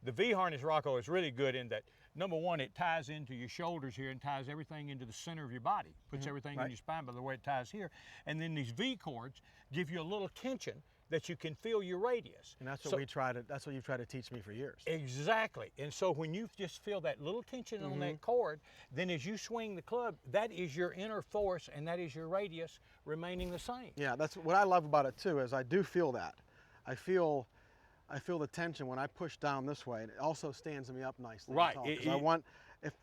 The V-harness, Rocco, is really good in that, number one, it ties into your shoulders here and ties everything into the center of your body, puts everything in your spine by the way it ties here. And then these V cords give you a little tension that you can feel your radius. And that's what that's what you've tried to teach me for years. Exactly. And so when you just feel that little tension on that cord, then as you swing the club, that is your inner force and that is your radius remaining the same. Yeah, that's what I love about it too, is I do feel that. I feel the tension when I push down this way, and it also stands me up nicely. Right. I want,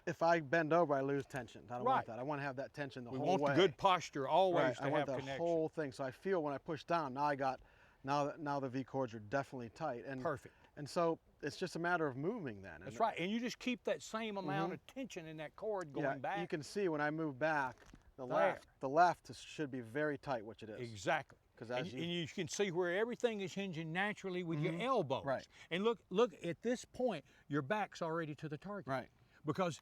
if I bend over, I lose tension. I don't want that. I want to have that tension the whole way. We want the good posture always to I have want the whole thing. So I feel when I push down, now the V cords are definitely tight. And perfect. And so it's just a matter of moving then. That's right. And you just keep that same amount of tension in that cord going back. You can see when I move back, the left should be very tight, which it is. Exactly. And you can see where everything is hinging naturally with your elbows. Right. And look, at this point, your back's already to the target. Right. Because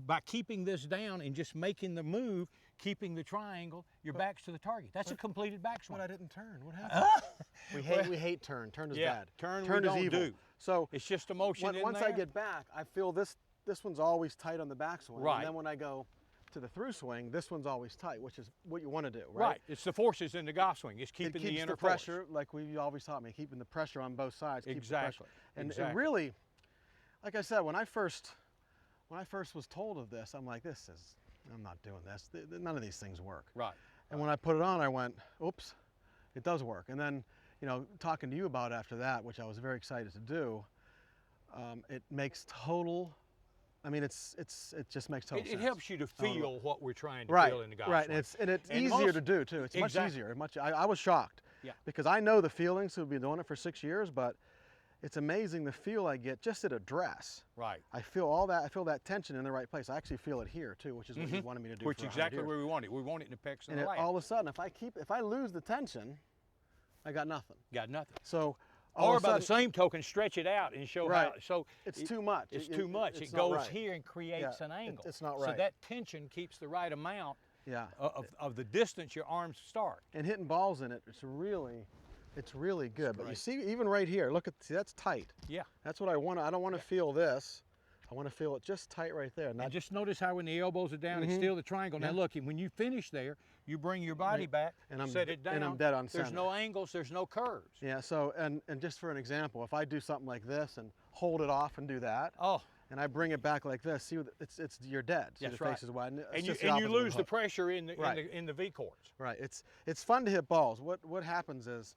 by keeping this down and just making the move, keeping the triangle, your back's to the target. That's a completed backswing. But I didn't turn. What happened? we hate turn. Turn is bad. Turn is we evil. do. So it's just a motion once I get back, I feel this one's always tight on the backswing. Right. And then when I go to the through swing, this one's always tight, which is what you want to do, right? Right. It's the forces in the golf swing. It's keeping the inner pressure, force. like we always taught me, keeping the pressure on both sides. Exactly. And it really, like I said, when I first was told of this, I'm like, I'm not doing this. None of these things work. Right. And when I put it on, I went, oops, it does work. And then, talking to you about it after that, which I was very excited to do, it makes total. I mean, it just makes total sense. It helps you to feel what we're trying to feel in the golf swing. Right, and it's easier to do too. It's much easier. I was shocked. Yeah. Because I know the feelings. We've been doing it for 6 years, but it's amazing the feel I get just at a dress. Right. I feel all that. I feel that tension in the right place. I actually feel it here too, which is what you wanted me to do. Which is exactly where we want it. We want it in the pecs and the lat. All of a sudden, if I lose the tension, I got nothing. Got nothing. So. Or by the same token, stretch it out and show how. So it's too much. It's too much. It goes here and creates an angle. It's not right. So that tension keeps the right amount. Yeah. Of the distance your arms start. And hitting balls in it, it's really good. But you see, even right here, see, that's tight. Yeah. That's what I want. I don't want to feel this. I want to feel it just tight right there. And just notice how when the elbows are down, it's still the triangle. Now look, when you finish there, you bring your body back, and set it down. And I'm dead on center. There's no angles, there's no curves. Yeah, so, and just for an example, if I do something like this and hold it off and do that, and I bring it back like this, see, you're dead. See, that's the right. face is wide. And you lose the pressure in the V chords. Right, it's fun to hit balls. What happens is,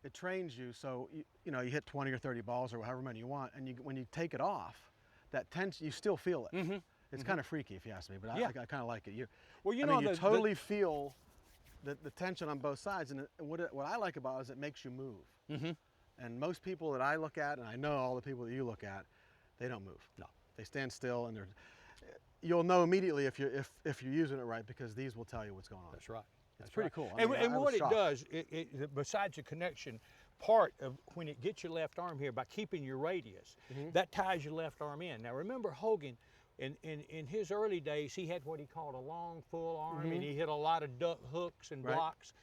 it trains you, so you hit 20 or 30 balls or however many you want, and when you take it off, that tension, you still feel it. It's kind of freaky if you ask me, but I kind of like it. You totally feel the tension on both sides, and what I like about it is it makes you move. And most people that I look at, and I know all the people that you look at, they don't move. No, they stand still, and you'll know immediately if you're using it right, because these will tell you what's going on. That's right. It's pretty cool. And what it does, besides the connection part of when it gets your left arm here, by keeping your radius, that ties your left arm in. Now remember Hogan, in his early days, he had what he called a long, full arm, and he hit a lot of duck hooks and blocks.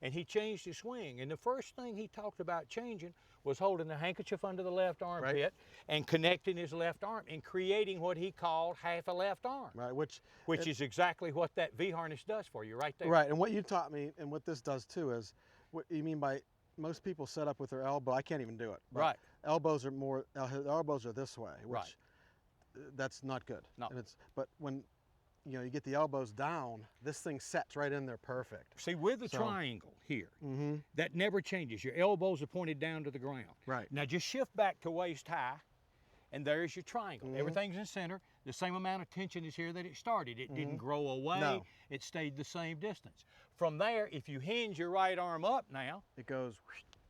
And he changed his swing. And the first thing he talked about changing was holding the handkerchief under the left armpit and connecting his left arm and creating what he called half a left arm. Right, which is exactly what that V-harness does for you right there. Right, and what you taught me, and what this does too, is what you mean by most people set up with their elbow. I can't even do it. Right. Elbows are this way, which that's not good. No. But when you get the elbows down, this thing sets right in there perfect. See, with the triangle here, that never changes. Your elbows are pointed down to the ground. Right. Now just shift back to waist high, and there's your triangle. Everything's in center. The same amount of tension is here that it started. It didn't grow away. No. It stayed the same distance. From there, if you hinge your right arm up now, it goes.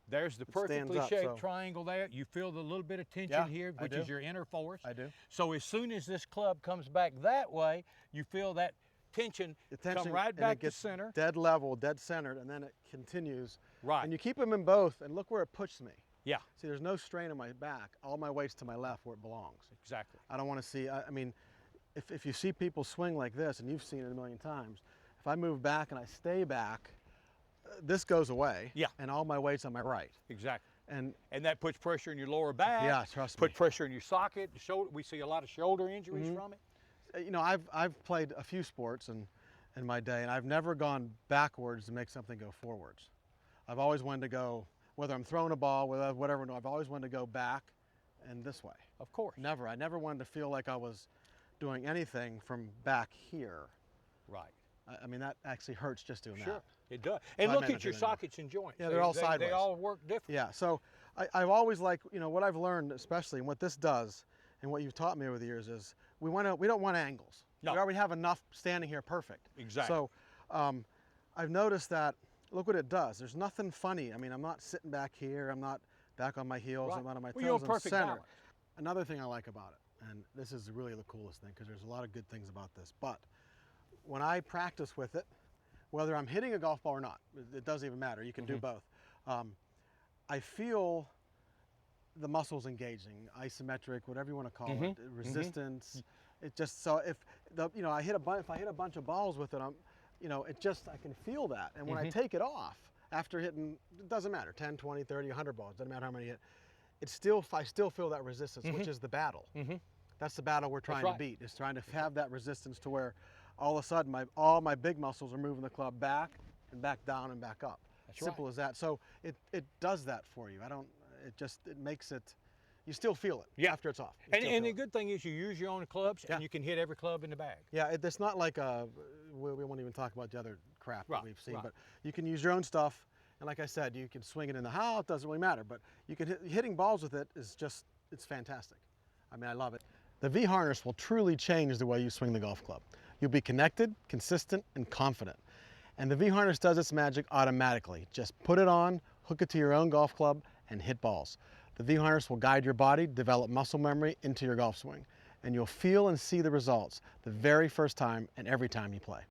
There's the perfectly shaped triangle there. You feel the little bit of tension here, which is your inner force. I do. So as soon as this club comes back that way, you feel that tension come right back to center. Dead level, dead centered, and then it continues. Right. And you keep them in both, and look where it pushes me. Yeah. See, there's no strain on my back. All my weight's to my left where it belongs. Exactly. I don't want to see, I mean, if you see people swing like this, and you've seen it a million times, if I move back and I stay back, this goes away. Yeah. And all my weight's on my right. Exactly. And that puts pressure in your lower back. yeah, trust Put me. pressure in your socket, shoulder. We see a lot of shoulder injuries from it. You know, I've played a few sports in my day, and I've never gone backwards to make something go forwards. I've always wanted to go, whether I'm throwing a ball, whatever, no, I've always wanted to go back and this way. Of course. I never wanted to feel like I was doing anything from back here. Right. I mean, that actually hurts just doing Sure, that. it does. And I look may not at do your that anymore. sockets and joints. Yeah, they're all They sideways. all work different. Yeah, so I've always liked, you know, what I've learned, especially, and what this does, and what you've taught me over the years is we don't want angles. No. We already have enough standing here perfect. Exactly. So I've noticed that, look what it does. There's nothing funny. I mean, I'm not sitting back here. I'm not back on my heels. Right. I'm not on my Well, you're toes. in I'm perfect centered. balance. Another thing I like about it, and this is really the coolest thing because there's a lot of good things about this, but when I practice with it, whether I'm hitting a golf ball or not, it doesn't even matter. You can do both. I feel the muscles engaging, isometric, whatever you want to call it, resistance. It just, so if you know, if I hit a bunch of balls with it, you know, I can feel that. And when I take it off after hitting, it doesn't matter, 10, 20, 30, 100 balls, doesn't matter how many you hit. I still feel that resistance, which is the battle. That's the battle we're trying to beat, is trying to have that resistance to where all of a sudden all my big muscles are moving the club back and back down and back up. That's Simple as that. So it does that for you. It makes it, you still feel it after it's off. And the good thing is you use your own clubs and you can hit every club in the bag. Yeah, it's not like we won't even talk about the other crap that we've seen, right. but you can use your own stuff. And like I said, you can swing it in the house, it doesn't really matter, but you can hitting balls with it is just, it's fantastic. I mean, I love it. The Vharness will truly change the way you swing the golf club. You'll be connected, consistent, and confident. And the Vharness does its magic automatically. Just put it on, hook it to your own golf club, and hit balls. The Vharness will guide your body, develop muscle memory into your golf swing, and you'll feel and see the results the very first time and every time you play.